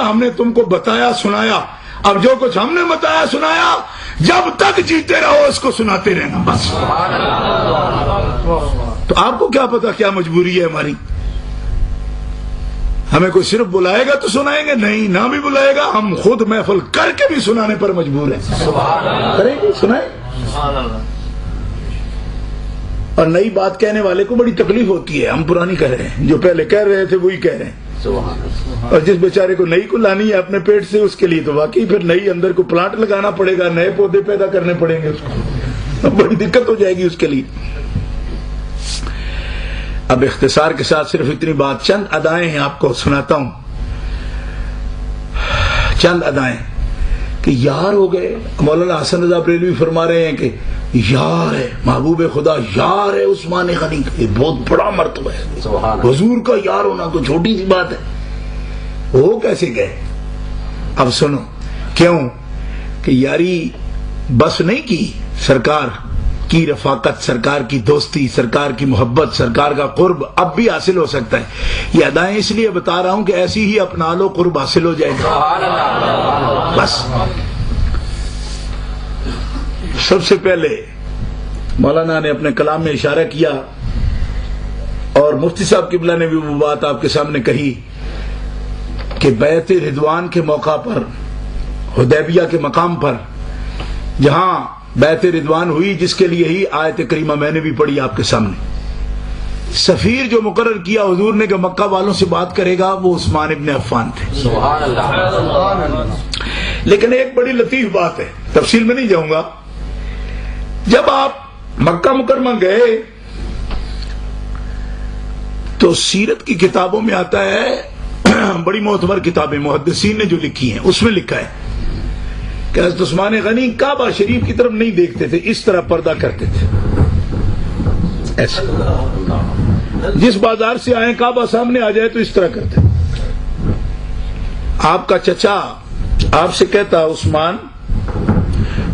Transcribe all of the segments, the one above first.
ہم نے تم کو بتایا سنایا، اب جو کچھ ہم نے بتایا سنایا جب تک جیتے رہو اس کو سناتے رہنا بس۔ تو آپ کو کیا پتا کیا مجبوری ہے ہماری؟ ہمیں کوئی صرف بلائے گا تو سنائیں گے؟ نہیں، نہ بھی بلائے گا ہم خود محفل کر کے بھی سنانے پر مجبور ہیں۔ کریں گے، سنائیں۔ اور نئی بات کہنے والے کو بڑی تکلیف ہوتی ہے، ہم پرانی کہہ رہے ہیں، جو پہلے کہہ رہے تھے وہی کہہ رہے ہیں۔ اور جس بیچارے کو نئی کو لانی ہے اپنے پیٹ سے، اس کے لیے تو واقعی پھر نئی اندر کو پلانٹ لگانا پڑے گا، نئے پودے پیدا کرنے پڑیں گے، اس کو بڑی دقت ہو جائے گی اس کے لیے۔ اب اختصار کے ساتھ صرف اتنی بات، چند ادائیں ہیں آپ کو سناتا ہوں، چند ادائیں کہ یار ہو گئے۔ مولانا حسن رضا بریلوی فرما رہے ہیں کہ یار ہے محبوب خدا، یار ہے عثمان غنی کا، یہ بہت بڑا مرتبہ ہے۔ حضور کا یار ہونا تو چھوٹی سی بات ہے، وہ کیسے گئے؟ اب سنو کیوں کہ یاری بس نہیں کی، سرکار کی رفاقت، سرکار کی دوستی، سرکار کی محبت، سرکار کا قرب اب بھی حاصل ہو سکتا ہے۔ یہ ادائیں اس لیے بتا رہا ہوں کہ ایسی ہی اپنا لو، قرب حاصل ہو جائے گا بس۔ سب سے پہلے مولانا نے اپنے کلام میں اشارہ کیا اور مفتی صاحب قبلہ نے بھی وہ بات آپ کے سامنے کہی کہ بیعت رضوان کے موقع پر، حدیبیہ کے مقام پر جہاں بیعت رضوان ہوئی، جس کے لیے ہی آیت کریمہ میں نے بھی پڑھی آپ کے سامنے، سفیر جو مقرر کیا حضور نے کہ مکہ والوں سے بات کرے گا، وہ عثمان ابن عفان تھے۔ لیکن ایک بڑی لطیف بات ہے، تفصیل میں نہیں جاؤں گا۔ جب آپ مکہ مکرمہ گئے تو سیرت کی کتابوں میں آتا ہے، بڑی معتبر کتابیں محدثین نے جو لکھی ہیں اس میں لکھا ہے کہ حضرت عثمان غنی کعبہ شریف کی طرف نہیں دیکھتے تھے، اس طرح پردہ کرتے تھے، ایسا جس بازار سے آئے کعبہ سامنے آ جائے تو اس طرح کرتے۔ آپ کا چچا آپ سے کہتا عثمان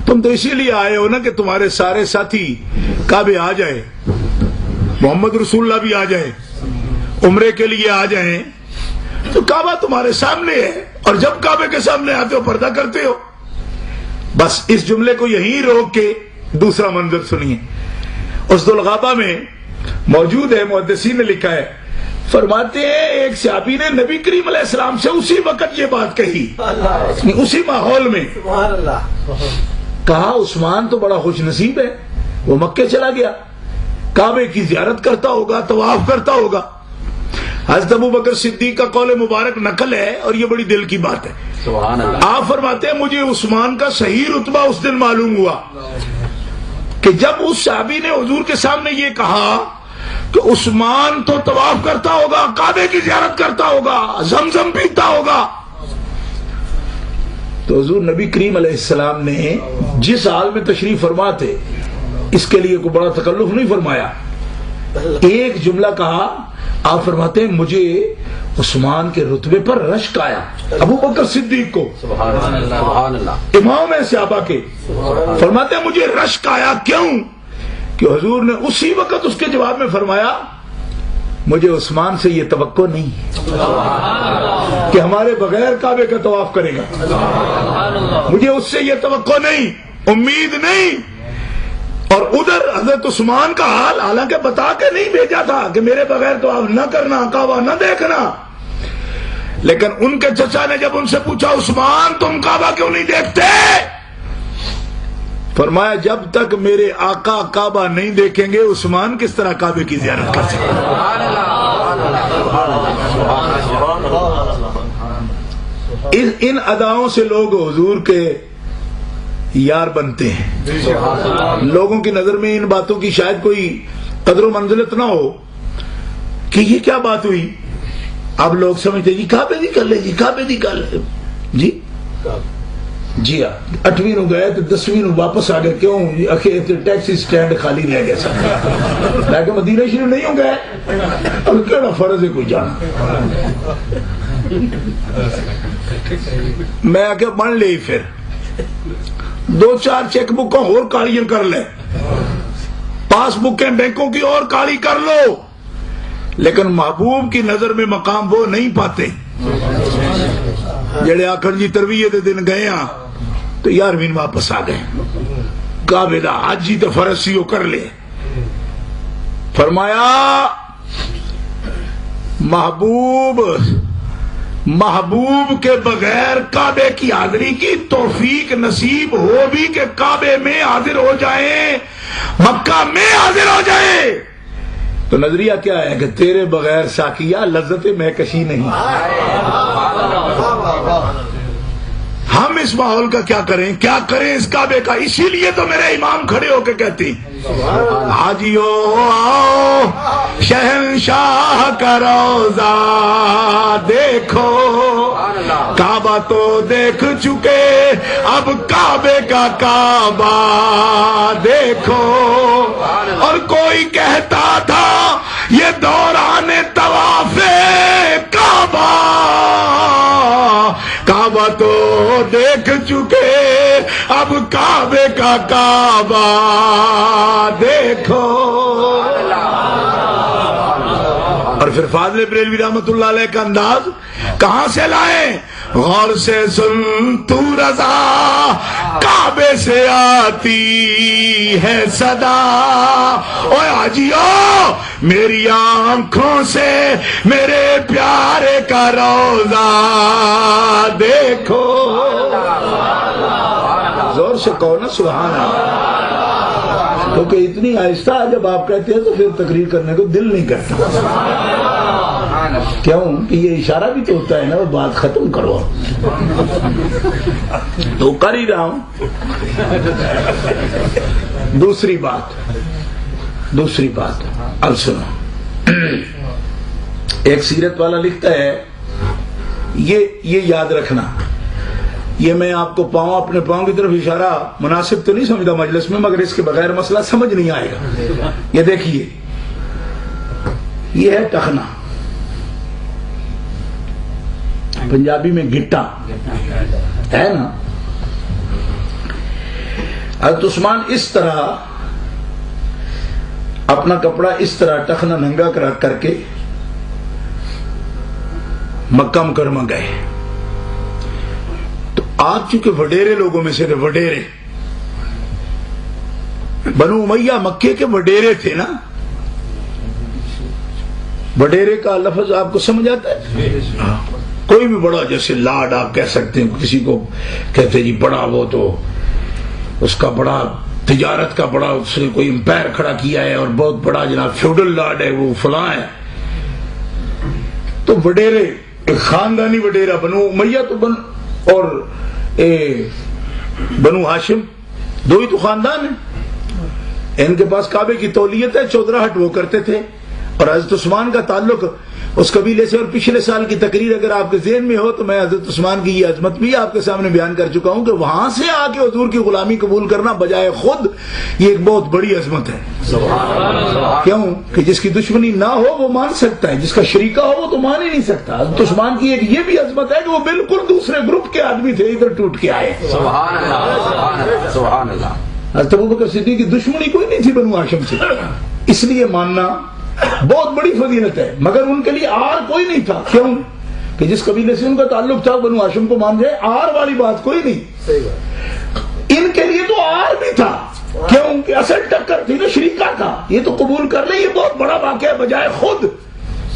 تم تو اسی لیے آئے ہو نا کہ تمہارے سارے ساتھی کعبے آ جائے، محمد رسول اللہ بھی آ جائے، عمرے کے لیے آ جائیں، تو کعبہ تمہارے سامنے ہے اور جب کعبے کے سامنے آتے ہو پردہ کرتے ہو۔ بس اس جملے کو یہیں روک کے دوسرا منظر سنیے، اس ذوالغابہ میں موجود ہے، محدثین نے لکھا ہے، فرماتے ہیں ایک صحابی نے نبی کریم علیہ السلام سے اسی وقت یہ بات کہی، اسی ماحول میں کہا عثمان تو بڑا خوش نصیب ہے، وہ مکے چلا گیا، کعبے کی زیارت کرتا ہوگا، طواف کرتا ہوگا۔ حضرت ابو بکر صدیق کا قول مبارک نقل ہے اور یہ بڑی دل کی بات ہے۔ آپ فرماتے ہیں مجھے عثمان کا صحیح رتبہ اس دن معلوم ہوا کہ جب اس صحابی نے حضور کے سامنے یہ کہا کہ عثمان تو طواف کرتا ہوگا، کعبے کی زیارت کرتا ہوگا، زمزم پیتا ہوگا، تو حضور نبی کریم علیہ السلام نے جس حال میں تشریف فرما تھے اس کے لیے کوئی بڑا تکلف نہیں فرمایا، ایک جملہ کہا، آپ فرماتے ہیں مجھے عثمان کے رتبے پر رشک آیا، ابو بکر صدیق کو، امام ہے صحابہ کے، فرماتے ہیں مجھے رشک آیا، کیوں کہ حضور نے اسی وقت اس کے جواب میں فرمایا مجھے عثمان سے یہ توقع نہیں کہ ہمارے بغیر کعبے کا طواف کرے گا، مجھے اس سے یہ توقع نہیں، امید نہیں۔ اور ادھر حضرت عثمان کا حال حالانکہ بتا کے نہیں بھیجا تھا کہ میرے بغیر طواف نہ کرنا، کعبہ نہ دیکھنا، لیکن ان کے چچا نے جب ان سے پوچھا عثمان تم کعبہ کیوں نہیں دیکھتے، فرمایا جب تک میرے آقا کعبہ نہیں دیکھیں گے عثمان کس طرح کعبے کی زیارت کر سکتے۔ ان اداؤں سے لوگ حضور کے یار بنتے ہیں، لوگوں کی نظر میں ان باتوں کی شاید کوئی قدر و منزلت نہ ہو کہ یہ کیا بات ہوئی، اب لوگ سمجھتے جی کعبے دی کر لے، جی کعبے دی کر لے، جی ہاں 8ویں نو گئے تو 10ویں نو واپس آ گئے، کیوں ٹیکسی سٹینڈ خالی رہ گیا سب، لیکن مدینہ شریف نہیں ہو گئے، اب کیڑا فرض ہے کوئی جانا، میں آ کے بن لی، پھر 2-4 چیک بکوں اور کالیاں کر لے، پاس بکیں بینکوں کی اور کالی کر لو، لیکن محبوب کی نظر میں مقام وہ نہیں پاتے جڑے آخر جی ترویے دے دن گئے ہاں تو 11ویں واپس آ گئے، کعبے دا حج ہی تو فرض سی وہ کر لے۔ فرمایا محبوب کے بغیر کعبے کی حاضری کی توفیق نصیب ہو بھی کہ کعبے میں حاضر ہو جائیں، مکہ میں حاضر ہو جائیں، تو نظریہ کیا ہے کہ تیرے بغیر ساقیہ لذت مہکشی نہیں۔ ہم اس ماحول کا کیا کریں اس کعبے کا؟ اسی لیے تو میرے امام کھڑے ہو کے کہتے ہیں حاجیو آؤ شہنشاہ کا روضہ دیکھو، کعبہ تو دیکھ چکے اب کعبے کا کعبہ دیکھو۔ اور کوئی کہتا تھا یہ دوران طواف کعبہ، کعبہ تو دیکھ چکے اب کعبے کا کعبہ دیکھو۔ اور پھر فاضل بریلوی رحمت اللہ علیہ کا انداز کہاں سے لائیں؟ غور سے سن تو رضا کعبے سے آتی ہے صدا، اوے حاجیو میری آنکھوں سے میرے پیارے کا روضہ دیکھو۔ زور سے کہو نا سبحان اللہ، کیونکہ اتنی آہستہ جب آپ کہتے ہیں تو پھر تقریر کرنے کو دل نہیں کرتا۔ کیوں کہ یہ اشارہ بھی تو ہوتا ہے نا، وہ بات ختم کرو تو کر ہی رہا ہوں۔ دوسری بات اب سنو، ایک سیرت والا لکھتا ہے، یہ یاد رکھنا، یہ میں آپ کو اپنے پاؤں کی طرف اشارہ مناسب تو نہیں سمجھتا مجلس میں، مگر اس کے بغیر مسئلہ سمجھ نہیں آئے گا۔ یہ دیکھیے، یہ ہے ٹخنا، پنجابی میں گٹا ہے نا۔ حضرت عثمان اس طرح اپنا کپڑا اس طرح ٹخنا ننگا کر کے مکہ مکرمہ گئے، تو آپ چونکہ وڈیرے لوگوں میں سے تھے، وڈیرے بنو امیہ مکے کے وڈیرے تھے نا۔ وڈیرے کا لفظ آپ کو سمجھ آتا ہے؟ کوئی بھی بڑا، جیسے لاڈ آپ کہہ سکتے ہیں، کسی کو کہتے جی بڑا، وہ تو اس کا بڑا تجارت کا بڑا، اس نے کوئی امپائر کھڑا کیا ہے اور بہت بڑا جناب فیوڈل لاڈ ہے، وہ فلاں ہے۔ تو وڈیرے، خاندانی وڈیرا بنو امیہ تو اور بنو ہاشم دو ہی تو خاندان ہیں، ان کے پاس کعبے کی تولیت ہے، چودراہٹ وہ کرتے تھے۔ اور حضرت عثمان کا تعلق اس قبیلے سے، اور پچھلے سال کی تقریر اگر آپ کے ذہن میں ہو تو میں حضرت عثمان کی یہ عظمت بھی آپ کے سامنے بیان کر چکا ہوں کہ وہاں سے آ کے حضور کی غلامی قبول کرنا بجائے خود یہ ایک بہت بڑی عظمت ہے۔ کیوں کہ جس کی دشمنی نہ ہو وہ مان سکتا ہے، جس کا شریکہ ہو وہ تو مان ہی نہیں سکتا۔ حضرت عثمان کی ایک یہ بھی عظمت ہے کہ وہ بالکل دوسرے گروپ کے آدمی تھے، ادھر ٹوٹ کے آئے۔ سبحان اللہ۔ حضرت ابوبکر صدیق کی دشمنی کوئی نہیں تھی بنو ہاشم سے، اس لیے ماننا بہت بڑی فضیلت ہے، مگر ان کے لیے آر کوئی نہیں تھا۔ کیوں کہ جس قبیلے سے ان کا تعلق تھا بنو ہاشم کو مان جائے، آر والی بات کوئی نہیں۔ ان کے لیے تو آر بھی تھا، کیوں کہ اصل ٹکر تھی نا شریکہ کا، یہ تو قبول کر لیں، یہ بہت بڑا واقعہ بجائے خود۔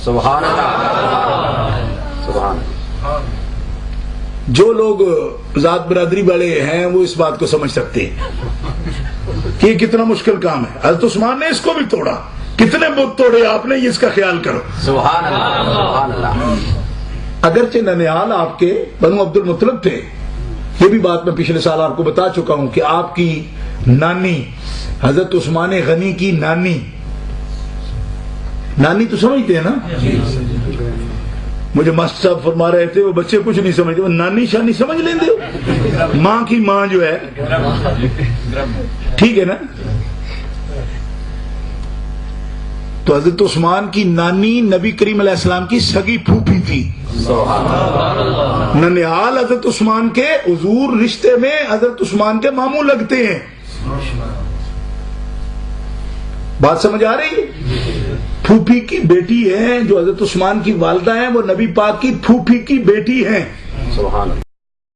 سبحان اللہ۔ سبحان اللہ۔ جو لوگ ذات برادری والے ہیں وہ اس بات کو سمجھ سکتے ہیں کہ یہ کتنا مشکل کام ہے۔ حضرت عثمان نے اس کو بھی توڑا، کتنے بت توڑے آپ نے، یہ اس کا خیال کرو۔ سبحان اللہ۔ سبحان اللہ۔ اگرچہ ننیال آپ کے بنو عبد المطلب تھے، یہ بھی بات میں پچھلے سال آپ کو بتا چکا ہوں کہ آپ کی نانی حضرت عثمان غنی کی نانی تو سمجھتے ہیں نا؟ مجھے ماسٹر صاحب فرما رہے تھے وہ بچے کچھ نہیں سمجھتے، وہ نانی شانی سمجھ لیں دے، ماں کی ماں جو ہے، ٹھیک ہے نا؟ تو حضرت عثمان کی نانی نبی کریم علیہ السلام کی سگی پھوپھی تھی۔ ننیال حضرت عثمان کے حضور رشتے میں حضرت عثمان کے ماموں لگتے ہیں۔ بات سمجھ آ رہی ہے؟ پھوپھی کی بیٹی ہیں جو حضرت عثمان کی والدہ ہیں، وہ نبی پاک کی پھوپھی کی بیٹی ہیں۔ سبحان اللہ.